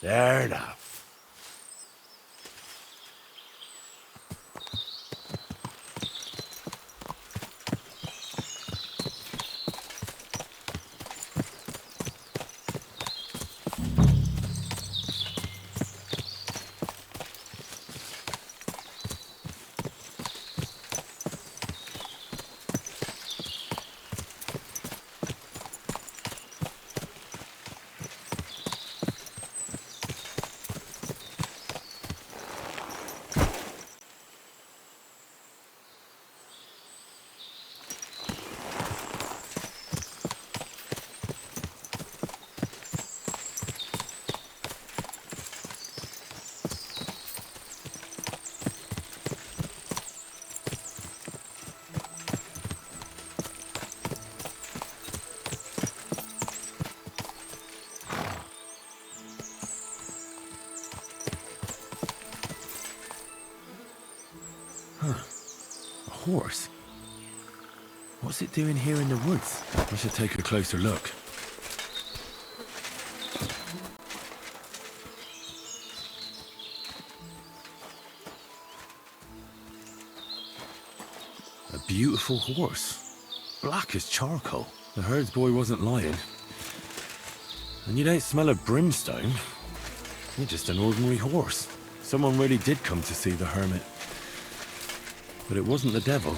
There now. Horse? What's it doing here in the woods? I should take a closer look. A beautiful horse. Black as charcoal. The herds boy wasn't lying. And you don't smell of brimstone. You're just an ordinary horse. Someone really did come to see the hermit. But it wasn't the devil.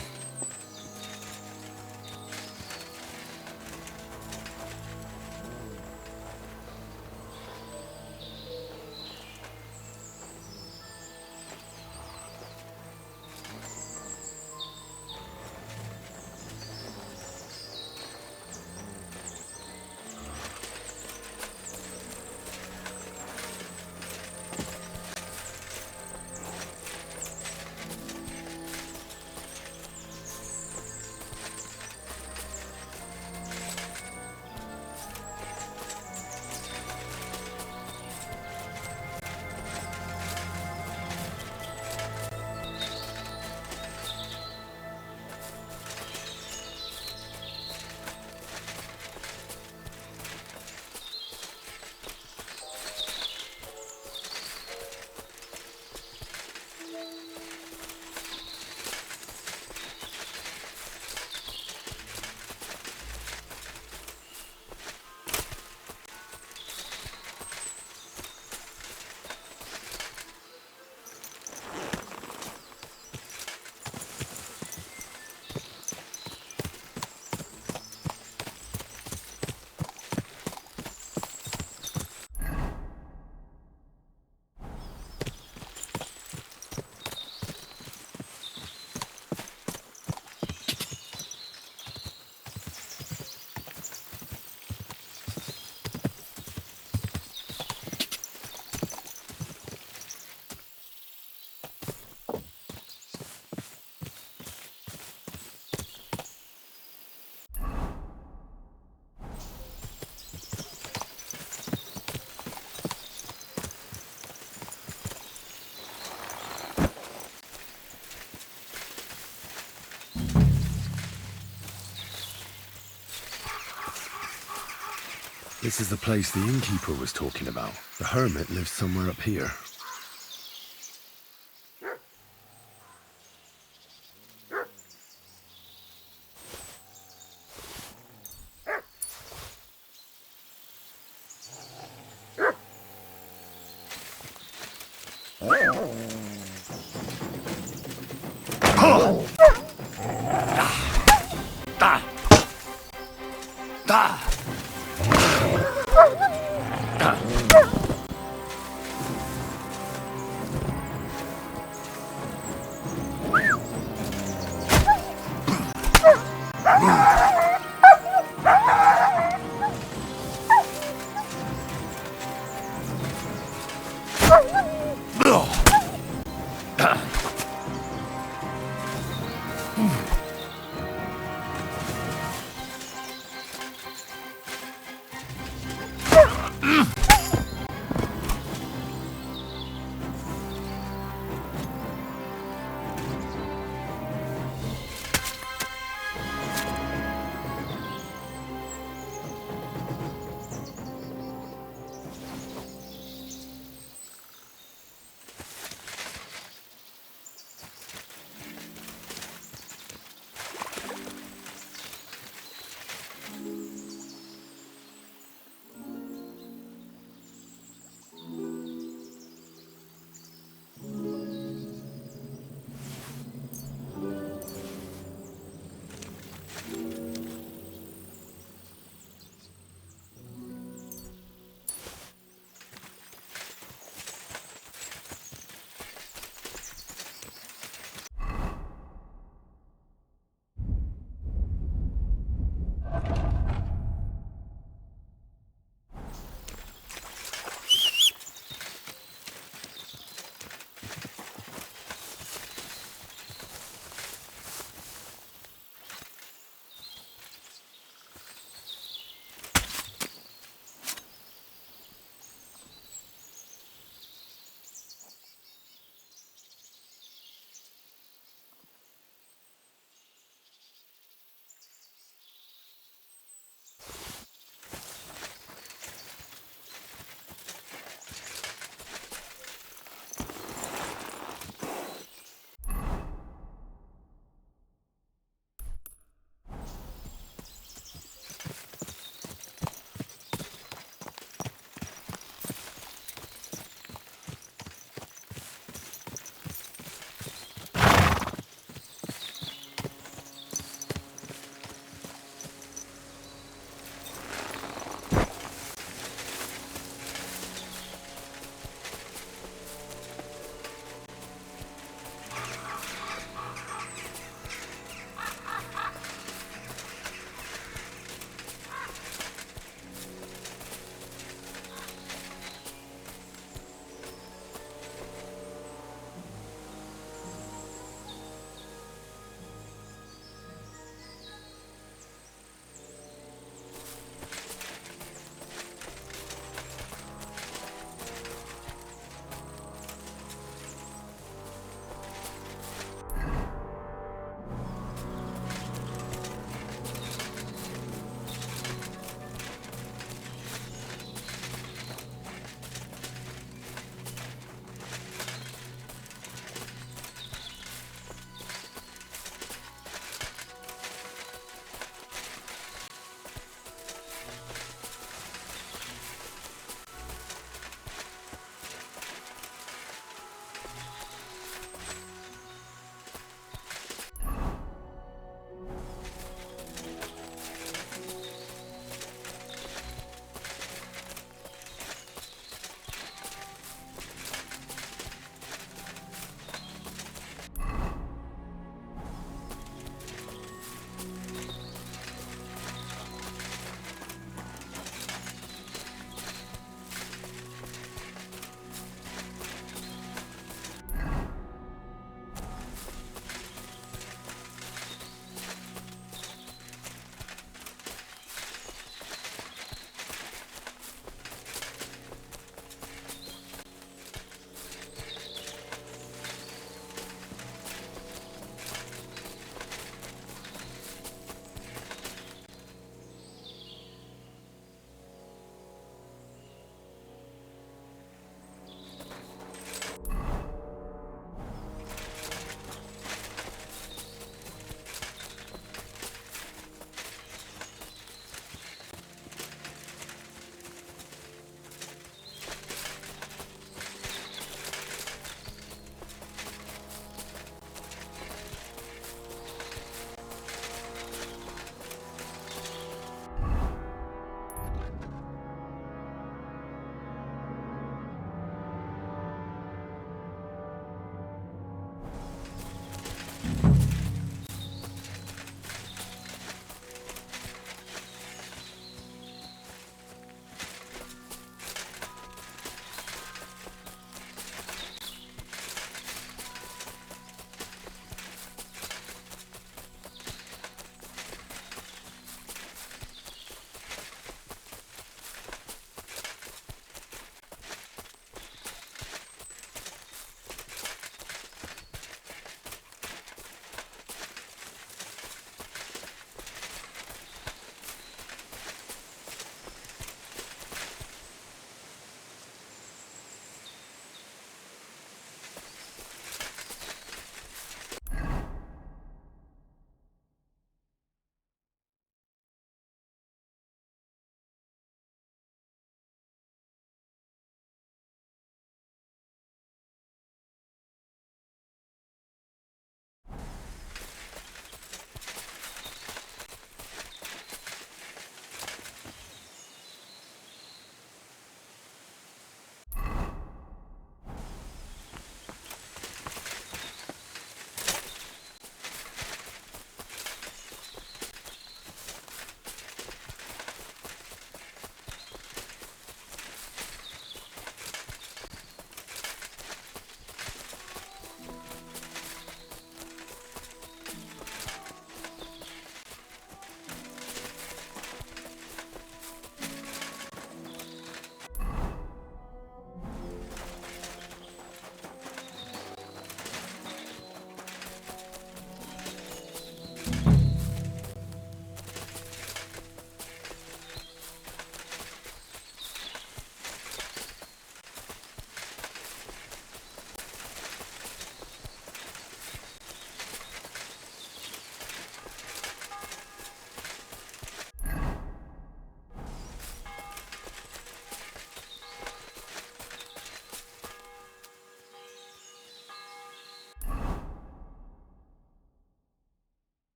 This is the place the innkeeper was talking about. The hermit lives somewhere up here.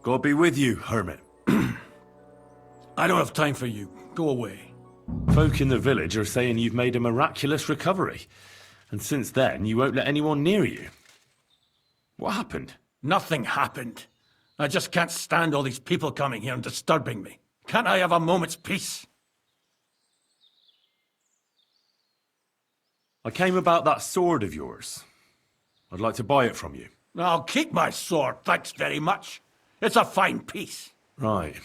God be with you, Hermit. I don't have time for you. Go away. Folk in the village are saying you've made a miraculous recovery. And since then, you won't let anyone near you. What happened? Nothing happened. I just can't stand all these people coming here and disturbing me. Can't I have a moment's peace? I came about that sword of yours. I'd like to buy it from you. I'll keep my sword, thanks very much. It's a fine piece. Right.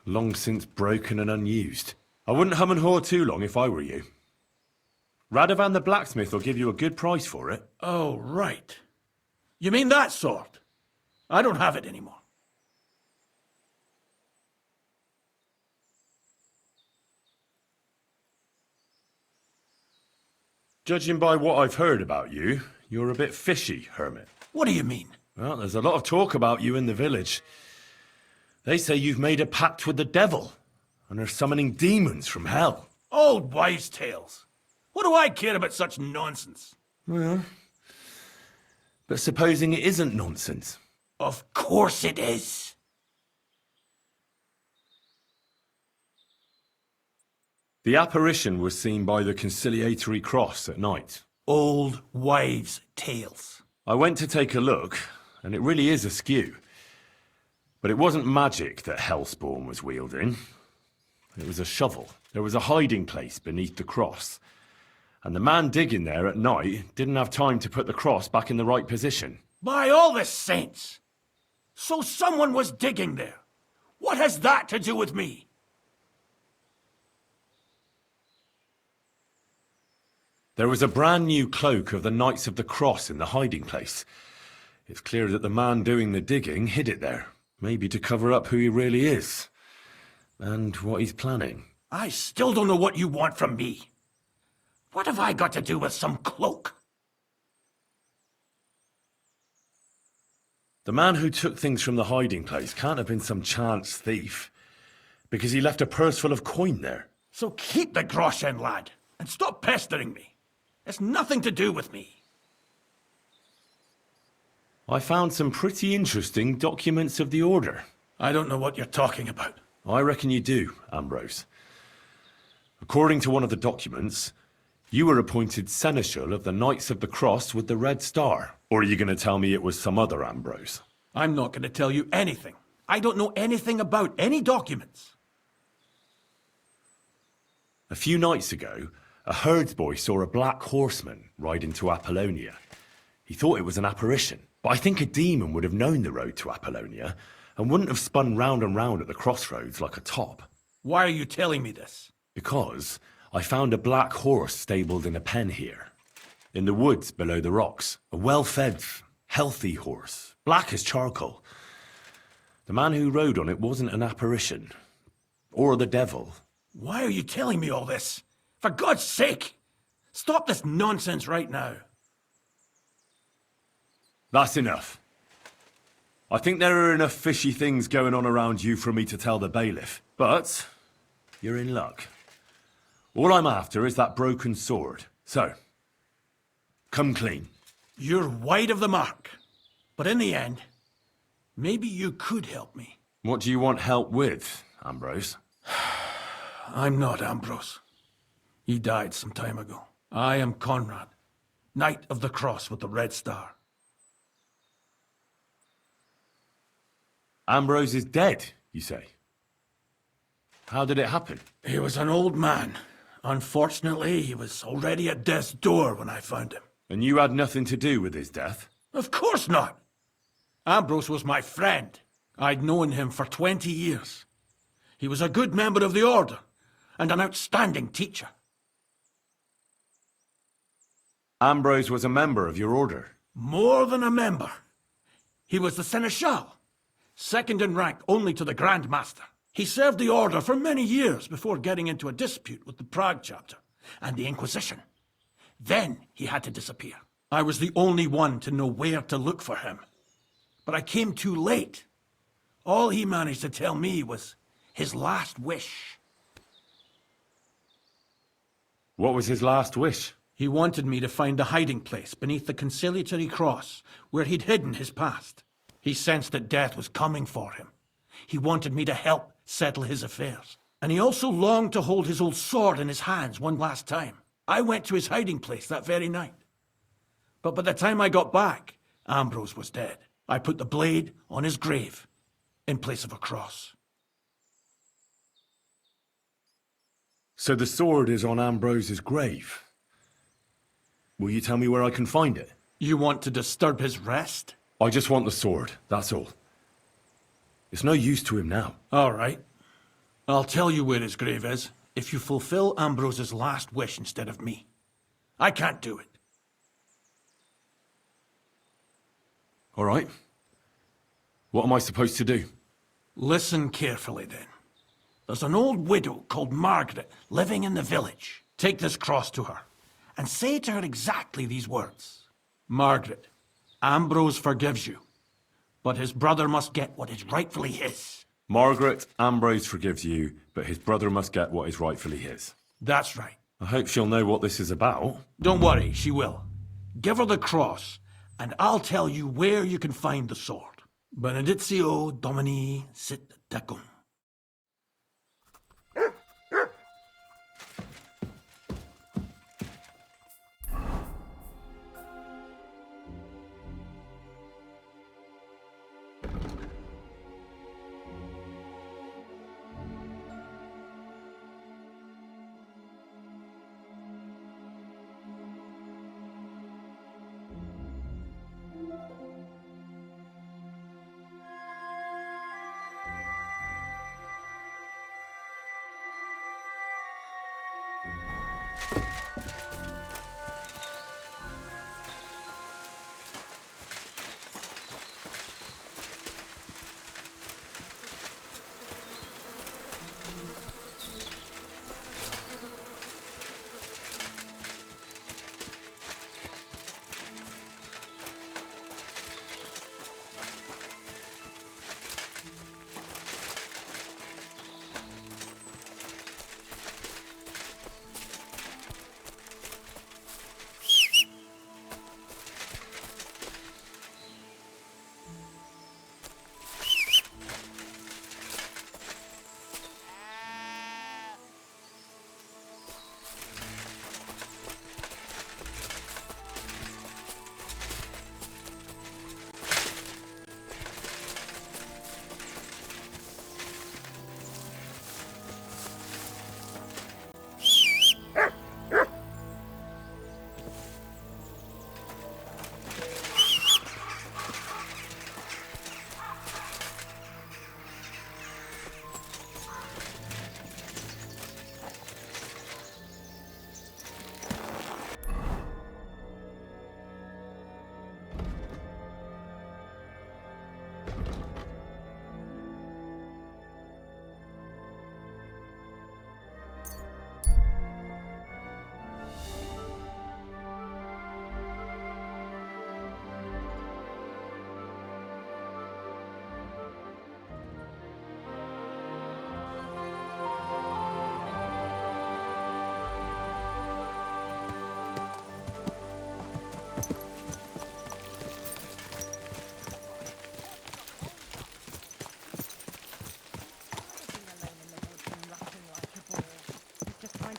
Long since broken and unused. I wouldn't hum and haw too long if I were you. Radovan the blacksmith will give you a good price for it. Oh, right. You mean that sword? I don't have it anymore. Judging by what I've heard about you, you're a bit fishy, Hermit. What do you mean? Well, there's a lot of talk about you in the village. They say you've made a pact with the devil, and are summoning demons from hell. Old wives' tales. What do I care about such nonsense? Well, but supposing it isn't nonsense. Of course it is. The apparition was seen by the conciliatory cross at night. Old wives' tales. I went to take a look, and it really is askew. But it wasn't magic that Hellspawn was wielding. It was a shovel. There was a hiding place beneath the cross. And the man digging there at night didn't have time to put the cross back in the right position. By all the saints! So someone was digging there. What has that to do with me? There was a brand new cloak of the Knights of the Cross in the hiding place. It's clear that the man doing the digging hid it there. Maybe to cover up who he really is. And what he's planning. I still don't know what you want from me. What have I got to do with some cloak? The man who took things from the hiding place can't have been some chance thief. Because he left a purse full of coin there. So keep the groschen, lad, and stop pestering me. It's nothing to do with me. I found some pretty interesting documents of the Order. I don't know what you're talking about. I reckon you do, Ambrose. According to one of the documents, you were appointed Seneschal of the Knights of the Cross with the Red Star. Or are you going to tell me it was some other Ambrose? I'm not going to tell you anything. I don't know anything about any documents. A few nights ago, a herdsboy saw a black horseman ride into Appallonia. He thought it was an apparition, but I think a demon would have known the road to Appallonia and wouldn't have spun round and round at the crossroads like a top. Why are you telling me this? Because I found a black horse stabled in a pen here. In the woods below the rocks. A well-fed, healthy horse. Black as charcoal. The man who rode on it wasn't an apparition. Or the devil. Why are you telling me all this? For God's sake! Stop this nonsense right now. That's enough. I think there are enough fishy things going on around you for me to tell the bailiff. But you're in luck. All I'm after is that broken sword. So, come clean. You're wide of the mark. But in the end, maybe you could help me. What do you want help with, Ambrose? I'm not Ambrose. He died some time ago. I am Conrad, Knight of the Cross with the Red Star. Ambrose is dead, you say? How did it happen? He was an old man. Unfortunately, he was already at death's door when I found him. And you had nothing to do with his death? Of course not! Ambrose was my friend. I'd known him for 20 years. He was a good member of the Order, and an outstanding teacher. Ambrose was a member of your order? More than a member. He was the Seneschal, second in rank only to the Grand Master. He served the Order for many years before getting into a dispute with the Prague chapter and the Inquisition. Then he had to disappear. I was the only one to know where to look for him. But I came too late. All he managed to tell me was his last wish. What was his last wish? He wanted me to find a hiding place beneath the conciliatory cross where he'd hidden his past. He sensed that death was coming for him. He wanted me to help settle his affairs. And he also longed to hold his old sword in his hands one last time. I went to his hiding place that very night. But by the time I got back, Ambrose was dead. I put the blade on his grave in place of a cross. So the sword is on Ambrose's grave. Will you tell me where I can find it? You want to disturb his rest? I just want the sword, that's all. It's no use to him now. All right. I'll tell you where his grave is if you fulfill Ambrose's last wish instead of me. I can't do it. All right. What am I supposed to do? Listen carefully, then. There's an old widow called Margaret living in the village. Take this cross to her and say to her exactly these words. Margaret, Ambrose forgives you, but his brother must get what is rightfully his. Margaret, Ambrose forgives you, but his brother must get what is rightfully his. That's right. I hope she'll know what this is about. Don't worry, she will. Give her the cross, and I'll tell you where you can find the sword. Benedictio Domini sit tecum.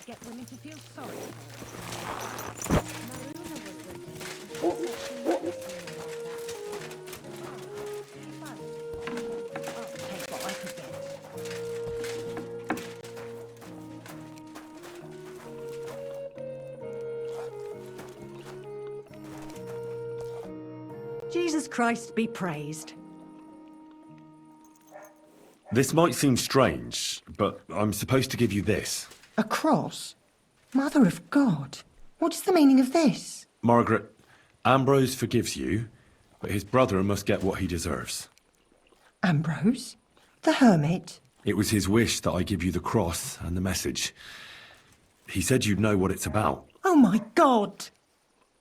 Get women to feel sorry Jesus Christ be praised. This might seem strange, but I'm supposed to give you this. A cross? Mother of God, what's the meaning of this? Margaret, Ambrose forgives you, but his brother must get what he deserves. Ambrose? The Hermit? It was his wish that I give you the cross and the message. He said you'd know what it's about. Oh my God!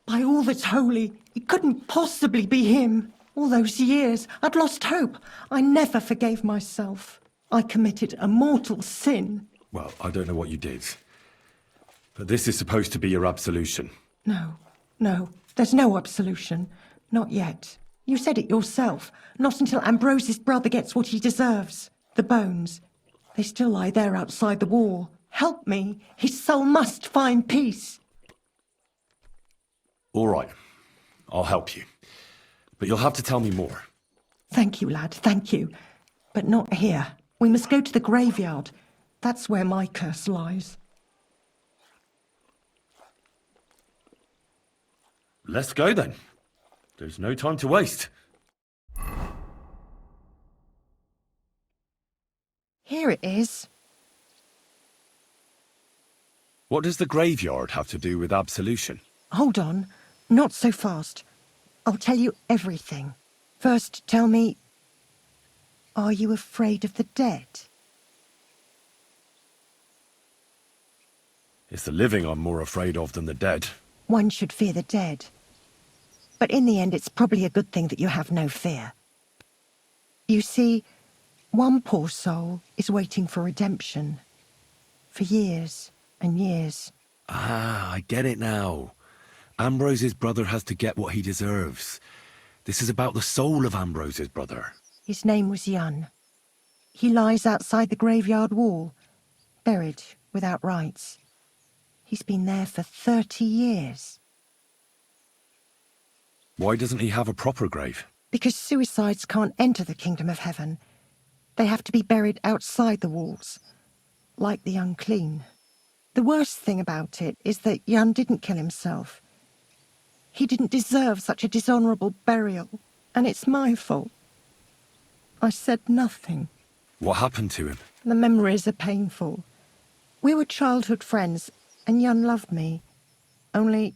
By all that's holy, it couldn't possibly be him. All those years, I'd lost hope. I never forgave myself. I committed a mortal sin. Well, I don't know what you did. But this is supposed to be your absolution. No, there's no absolution. Not yet. You said it yourself. Not until Ambrose's brother gets what he deserves. The bones. They still lie there outside the wall. Help me. His soul must find peace. All right. I'll help you. But you'll have to tell me more. Thank you, lad, thank you. But not here. We must go to the graveyard. That's where my curse lies. Let's go then. There's no time to waste. Here it is. What does the graveyard have to do with absolution? Hold on. Not so fast. I'll tell you everything. First, tell me, are you afraid of the dead? It's the living I'm more afraid of than the dead. One should fear the dead. But in the end, it's probably a good thing that you have no fear. You see, one poor soul is waiting for redemption. For years and years. Ah, I get it now. Ambrose's brother has to get what he deserves. This is about the soul of Ambrose's brother. His name was Jan. He lies outside the graveyard wall, buried without rites. He's been there for 30 years. Why doesn't he have a proper grave? Because suicides can't enter the kingdom of heaven. They have to be buried outside the walls, like the unclean. The worst thing about it is that Jan didn't kill himself. He didn't deserve such a dishonourable burial, and it's my fault. I said nothing. What happened to him? The memories are painful. We were childhood friends, and Jan loved me. Only,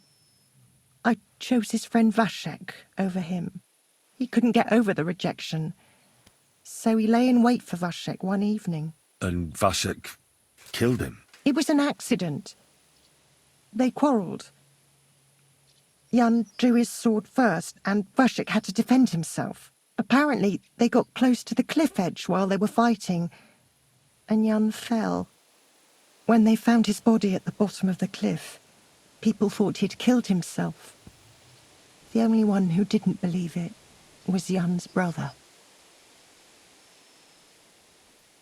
I chose his friend Vashek over him. He couldn't get over the rejection, so he lay in wait for Vashek one evening. And Vashek killed him? It was an accident. They quarrelled. Jan drew his sword first, and Vashek had to defend himself. Apparently, they got close to the cliff edge while they were fighting, and Jan fell. When they found his body at the bottom of the cliff, people thought he'd killed himself. The only one who didn't believe it was Jan's brother.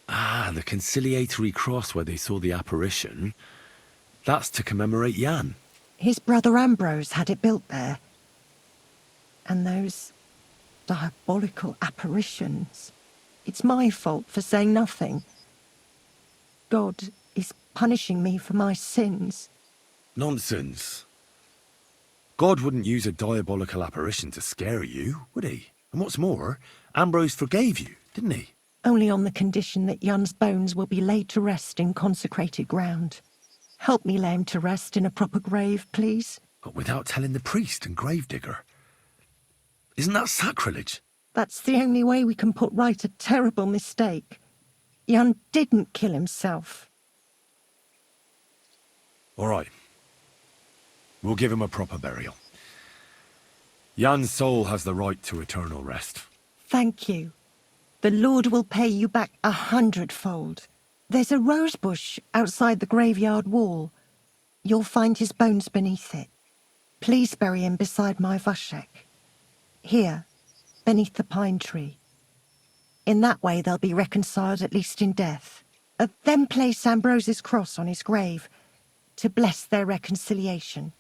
Ah, the conciliatory cross where they saw the apparition. That's to commemorate Jan. His brother Ambrose had it built there. And those diabolical apparitions. It's my fault for saying nothing. God is punishing me for my sins. Nonsense. God wouldn't use a diabolical apparition to scare you, would he? And what's more, Ambrose forgave you, didn't he? Only on the condition that Jan's bones will be laid to rest in consecrated ground. Help me lay him to rest in a proper grave, please. But without telling the priest and gravedigger. Isn't that sacrilege? That's the only way we can put right a terrible mistake. Jan didn't kill himself. All right. We'll give him a proper burial. Jan's soul has the right to eternal rest. Thank you. The Lord will pay you back 100-fold. There's a rose bush outside the graveyard wall. You'll find his bones beneath it. Please bury him beside my Vashek. Here, beneath the pine tree. In that way they'll be reconciled, at least in death. Then place Ambrose's cross on his grave to bless their reconciliation.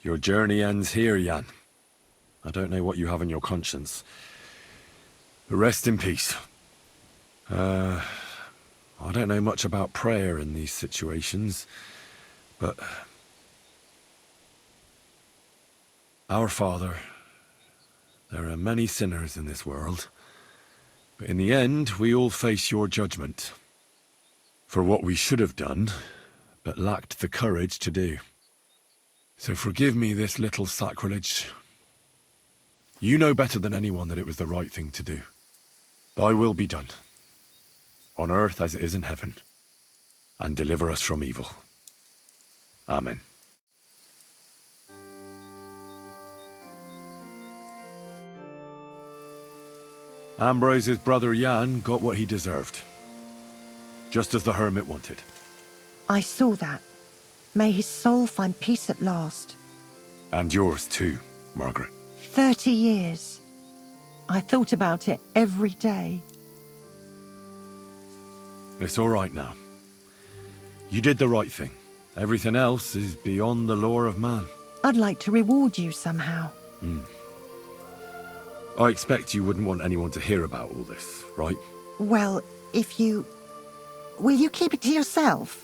Your journey ends here, Jan. I don't know what you have on your conscience. But rest in peace. I don't know much about prayer in these situations, but... Our Father, there are many sinners in this world, but in the end, we all face your judgment. For what we should have done, but lacked the courage to do. So forgive me this little sacrilege. You know better than anyone that it was the right thing to do. Thy will be done, on earth as it is in heaven, and deliver us from evil. Amen. Ambrose's brother Jan got what he deserved, just as the Hermit wanted. I saw that. May his soul find peace at last. And yours too, Margaret. 30 years. I thought about it every day. It's all right now. You did the right thing. Everything else is beyond the law of man. I'd like to reward you somehow. I expect you wouldn't want anyone to hear about all this, right? Well, if you... Will you keep it to yourself?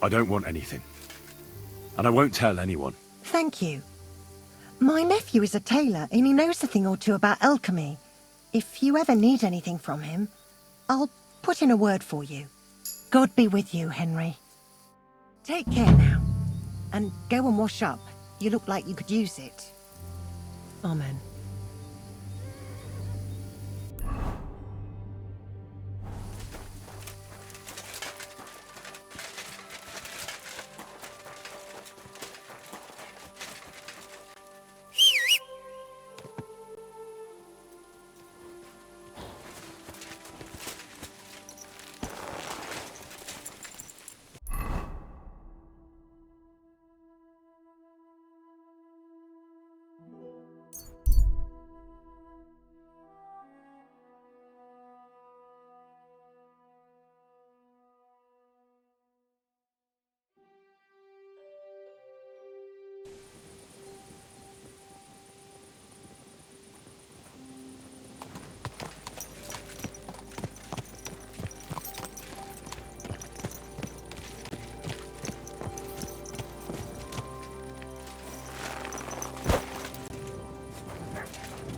I don't want anything. And I won't tell anyone. Thank you. My nephew is a tailor and he knows a thing or two about alchemy. If you ever need anything from him, I'll put in a word for you. God be with you, Henry. Take care now. And go and wash up. You look like you could use it. Amen.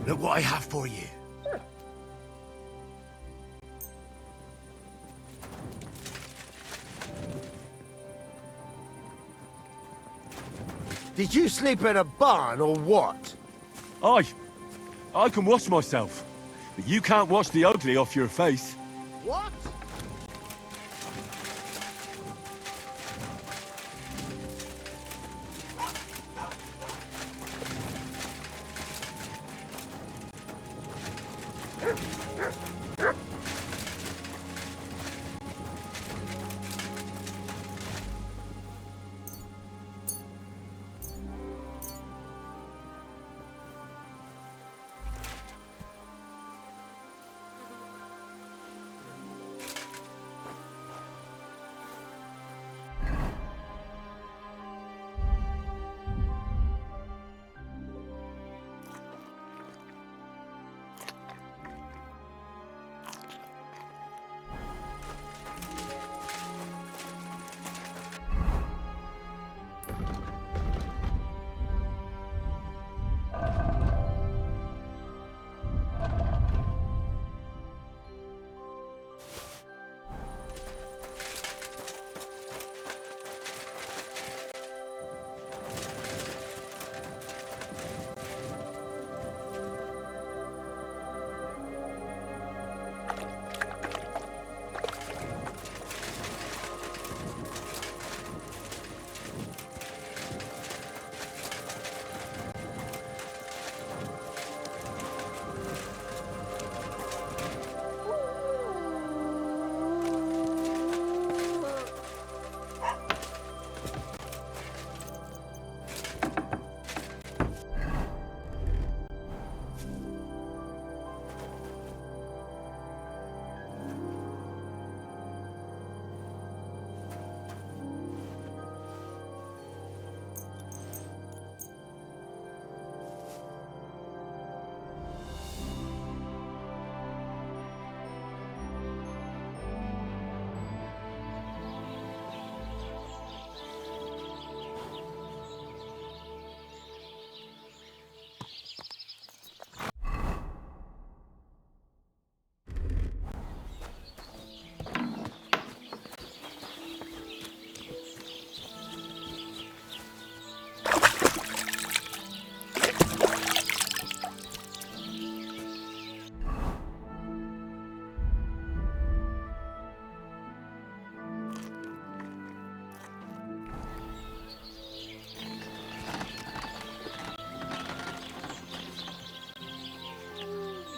Look what I have for you. Did you sleep in a barn or what? I can wash myself. But you can't wash the ugly off your face. What?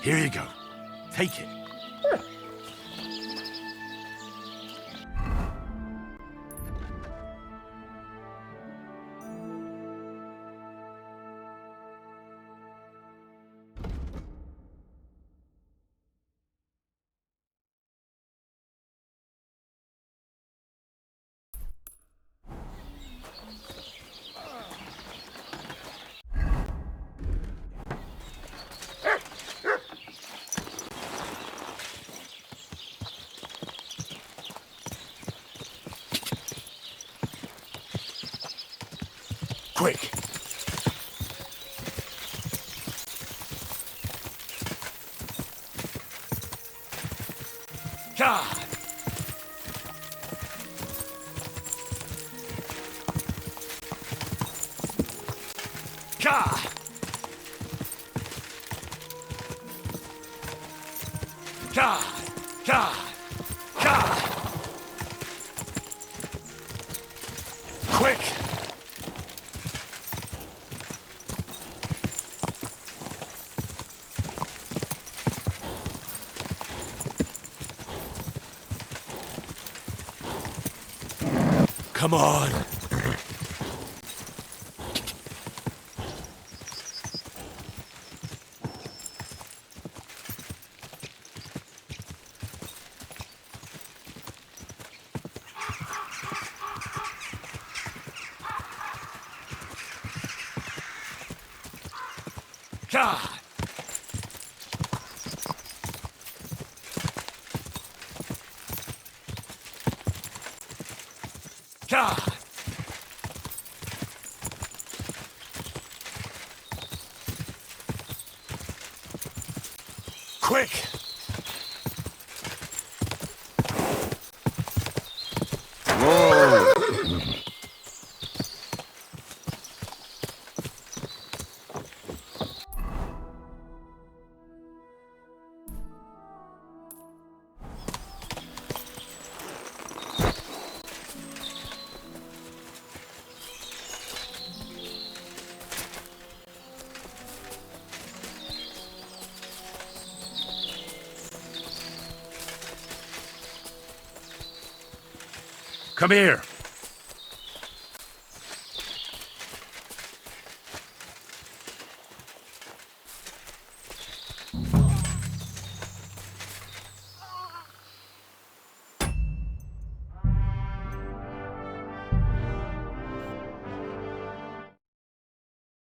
Here you go. Take it. Quick! God! God! God! God! God! Quick! Come on. God. God. Quick! Come here.